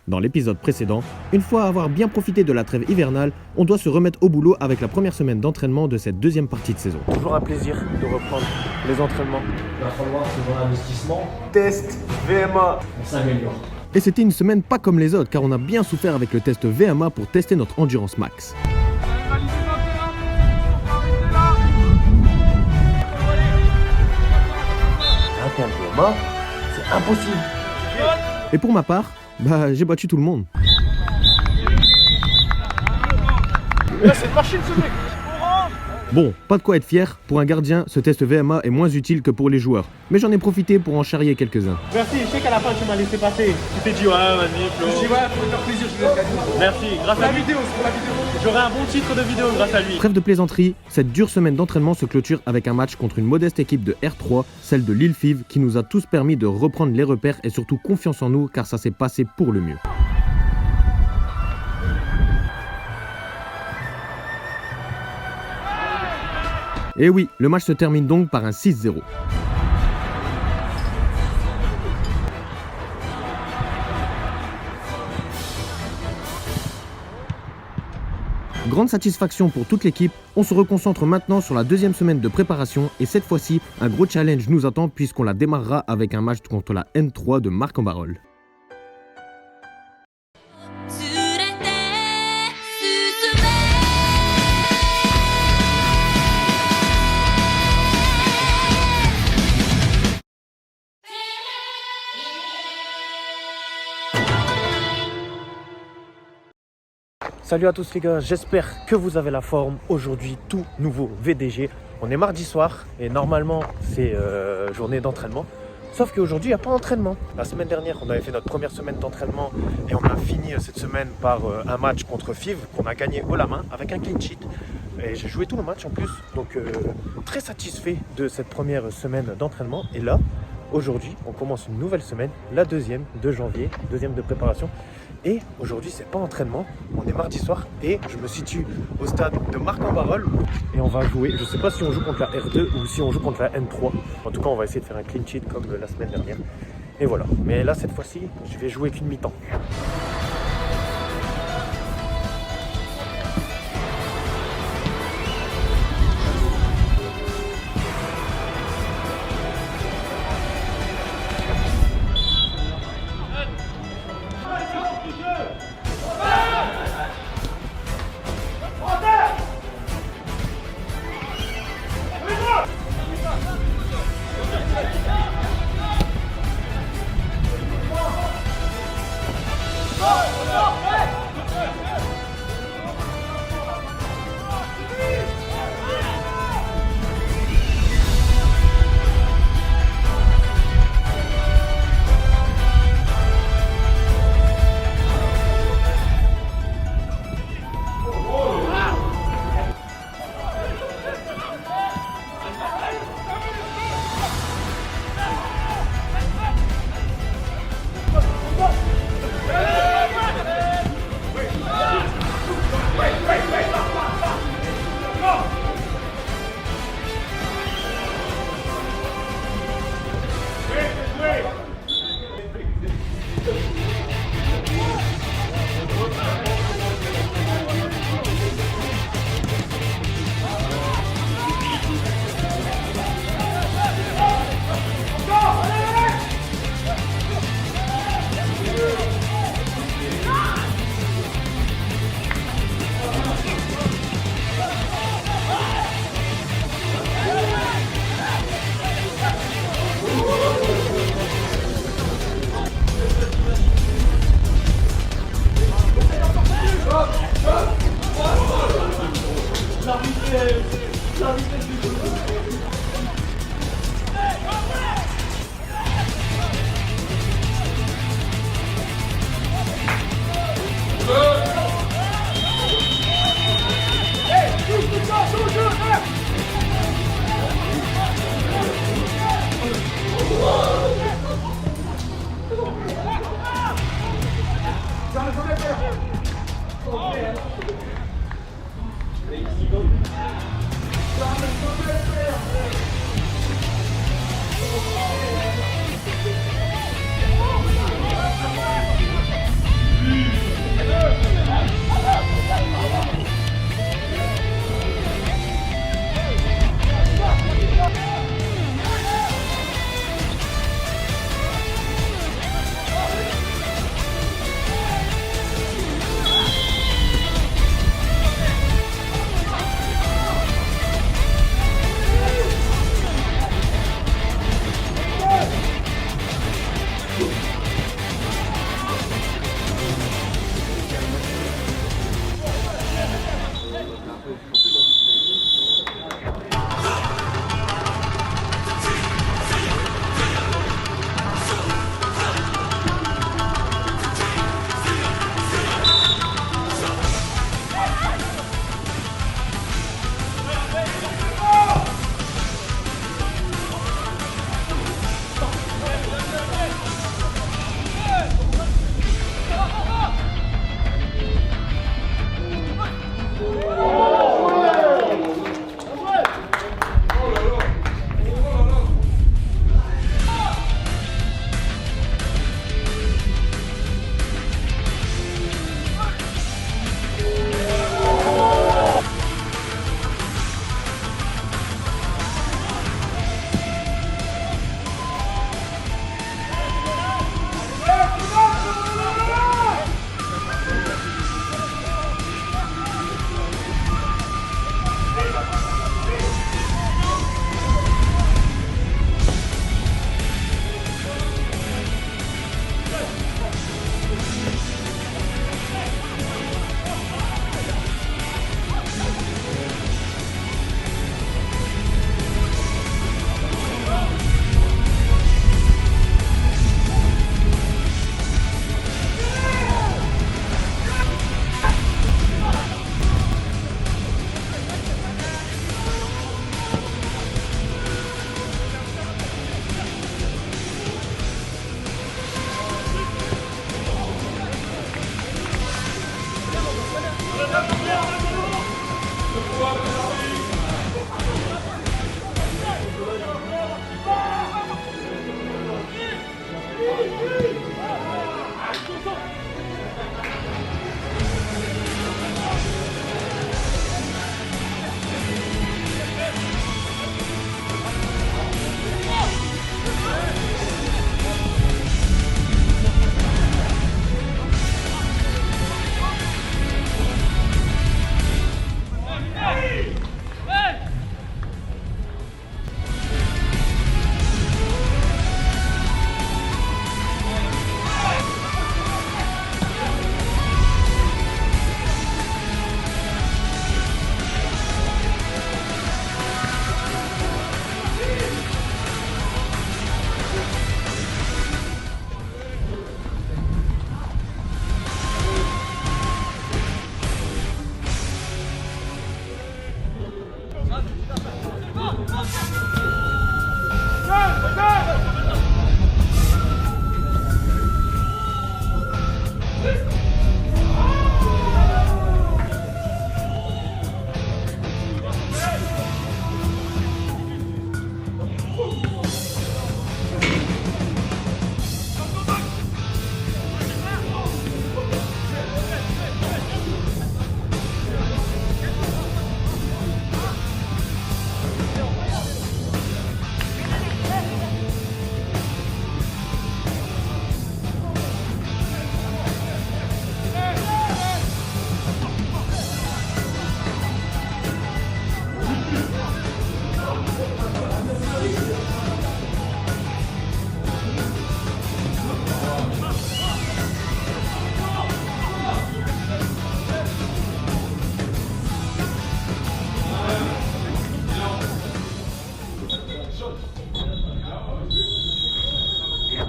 Dans l'épisode précédent, une fois avoir bien profité de la trêve hivernale, on doit se remettre au boulot avec la première semaine d'entraînement de cette deuxième partie de saison. Toujours un plaisir de reprendre les entraînements. Il va falloir que dans l'investissement, Test VMA. on s'améliore. Et c'était une semaine pas comme les autres car on a bien souffert avec le test VMA pour tester notre endurance max. Un VMA, c'est impossible. Et pour ma part, j'ai battu tout le monde. Là, c'est une machine ce mec. Bon, pas de quoi être fier, pour un gardien, ce test VMA est moins utile que pour les joueurs. Mais j'en ai profité pour en charrier quelques-uns. Merci, je sais qu'à la fin tu m'as laissé passer. Tu t'es dit ouais, vas-y Flo. Je dis ouais, pour me faire plaisir, je vais le gagner. Merci, grâce à lui. C'est pour la vidéo. J'aurai un bon titre de vidéo grâce à lui. Trêve de plaisanterie, cette dure semaine d'entraînement se clôture avec un match contre une modeste équipe de R3, celle de Lille Fives, qui nous a tous permis de reprendre les repères et surtout confiance en nous car ça s'est passé pour le mieux. Et oui, le match se termine donc par un 6-0. Grande satisfaction pour toute l'équipe, on se reconcentre maintenant sur la deuxième semaine de préparation et cette fois-ci, un gros challenge nous attend puisqu'on la démarrera avec un match contre la N3 de Marc-en-Barœul. Salut à tous les gars, j'espère que vous avez la forme. Aujourd'hui, tout nouveau VDG. On est mardi soir et normalement c'est journée d'entraînement. Sauf qu'aujourd'hui il n'y a pas d'entraînement. La semaine dernière on avait fait notre première semaine d'entraînement et on a fini cette semaine par un match contre Fives qu'on a gagné haut la main avec un clean sheet. Et j'ai joué tout le match en plus, donc très satisfait de cette première semaine d'entraînement. Et là, aujourd'hui, on commence une nouvelle semaine, la deuxième de janvier, deuxième de préparation. Et aujourd'hui, c'est pas entraînement, on est mardi soir et je me situe au stade de Marc-en-Barœul et on va jouer, je sais pas si on joue contre la R2 ou si on joue contre la N3. En tout cas, on va essayer de faire un clean sheet comme la semaine dernière. Et voilà, mais là, cette fois-ci, je vais jouer qu'une mi-temps.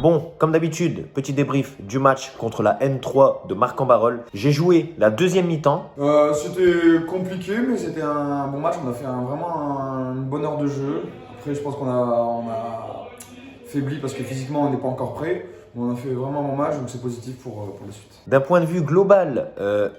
Bon, comme d'habitude, petit débrief du match contre la N3 de Marc-en-Barœul. J'ai joué la deuxième mi-temps. C'était compliqué, mais c'était un bon match. On a fait vraiment une bonne heure de jeu. Après, je pense qu'on a faibli parce que physiquement, on n'est pas encore prêt. Mais on a fait vraiment un bon match, donc c'est positif pour la suite. D'un point de vue global,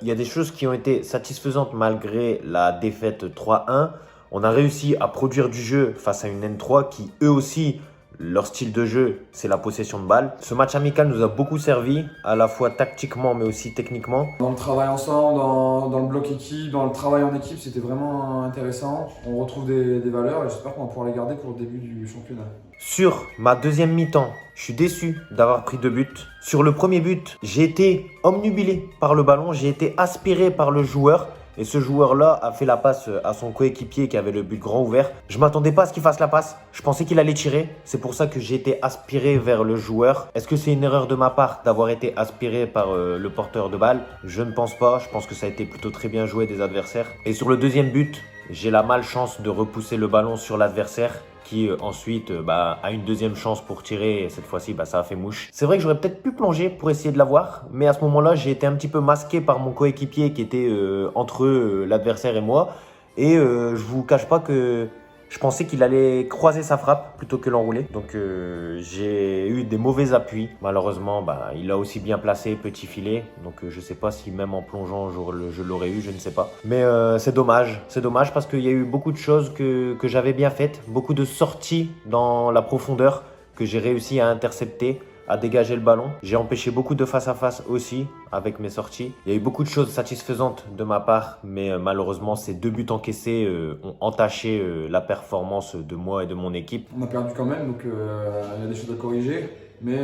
il y a des choses qui ont été satisfaisantes malgré la défaite 3-1. On a réussi à produire du jeu face à une N3 qui, eux aussi, leur style de jeu, c'est la possession de balle. Ce match amical nous a beaucoup servi, à la fois tactiquement mais aussi techniquement. Dans le travail ensemble, dans le bloc équipe, dans le travail en équipe, c'était vraiment intéressant. On retrouve des valeurs et j'espère qu'on va pouvoir les garder pour le début du championnat. Sur ma deuxième mi-temps, je suis déçu d'avoir pris 2 buts. Sur le premier but, j'ai été omnubilé par le ballon, j'ai été aspiré par le joueur. Et ce joueur-là a fait la passe à son coéquipier qui avait le but grand ouvert. Je ne m'attendais pas à ce qu'il fasse la passe. Je pensais qu'il allait tirer. C'est pour ça que j'ai été aspiré vers le joueur. Est-ce que c'est une erreur de ma part d'avoir été aspiré par le porteur de balle? Je ne pense pas. Je pense que ça a été plutôt très bien joué des adversaires. Et sur le deuxième but, j'ai la malchance de repousser le ballon sur l'adversaire qui ensuite a une deuxième chance pour tirer et cette fois-ci ça a fait mouche. C'est vrai que j'aurais peut-être pu plonger pour essayer de l'avoir, mais à ce moment-là j'ai été un petit peu masqué par mon coéquipier qui était entre l'adversaire et moi et je vous cache pas que je pensais qu'il allait croiser sa frappe plutôt que l'enrouler. Donc j'ai eu des mauvais appuis. Malheureusement, il a aussi bien placé, petit filet. Donc je sais pas si même en plongeant, je l'aurais eu, je ne sais pas. Mais c'est dommage. C'est dommage parce qu'il y a eu beaucoup de choses que j'avais bien faites. Beaucoup de sorties dans la profondeur que j'ai réussi à intercepter, à dégager le ballon. J'ai empêché beaucoup de face-à-face aussi avec mes sorties. Il y a eu beaucoup de choses satisfaisantes de ma part, mais malheureusement, ces 2 buts encaissés ont entaché la performance de moi et de mon équipe. On a perdu quand même, donc il y a des choses à corriger. Mais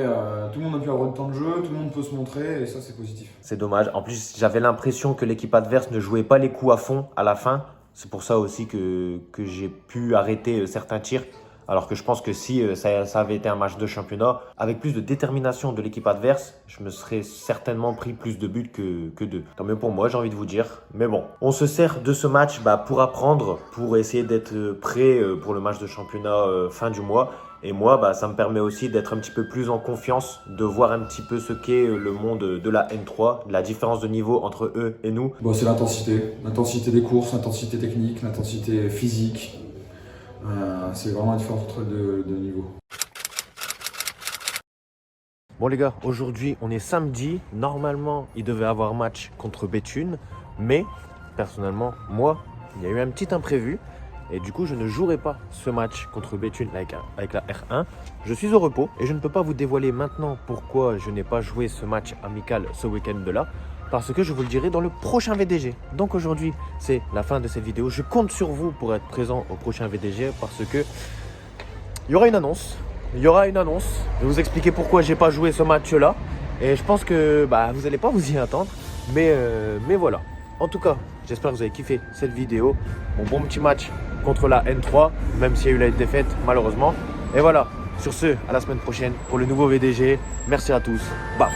tout le monde a pu avoir le temps de jeu, tout le monde peut se montrer et ça c'est positif. C'est dommage. En plus, j'avais l'impression que l'équipe adverse ne jouait pas les coups à fond à la fin. C'est pour ça aussi que j'ai pu arrêter certains tirs. Alors que je pense que si ça avait été un match de championnat, avec plus de détermination de l'équipe adverse, je me serais certainement pris plus de buts que 2. Tant mieux pour moi, j'ai envie de vous dire. Mais bon, on se sert de ce match pour apprendre, pour essayer d'être prêt pour le match de championnat fin du mois. Et moi, ça me permet aussi d'être un petit peu plus en confiance, de voir un petit peu ce qu'est le monde de la N3, la différence de niveau entre eux et nous. C'est l'intensité des courses, l'intensité technique, l'intensité physique. C'est vraiment la différence entre les deux niveaux. Bon les gars, aujourd'hui on est samedi. Normalement il devait avoir match contre Béthune. Mais personnellement, moi, il y a eu un petit imprévu. Et du coup je ne jouerai pas ce match contre Béthune avec la R1. Je suis au repos et je ne peux pas vous dévoiler maintenant pourquoi je n'ai pas joué ce match amical ce week-end de là. Parce que je vous le dirai dans le prochain VDG. Donc aujourd'hui, c'est la fin de cette vidéo. Je compte sur vous pour être présent au prochain VDG parce que il y aura une annonce. Je vais vous expliquer pourquoi j'ai pas joué ce match-là. Et je pense que vous n'allez pas vous y attendre. Mais voilà. En tout cas, j'espère que vous avez kiffé cette vidéo. Mon bon petit match contre la N3, même s'il y a eu la défaite malheureusement. Et voilà. Sur ce, à la semaine prochaine pour le nouveau VDG. Merci à tous. Bam.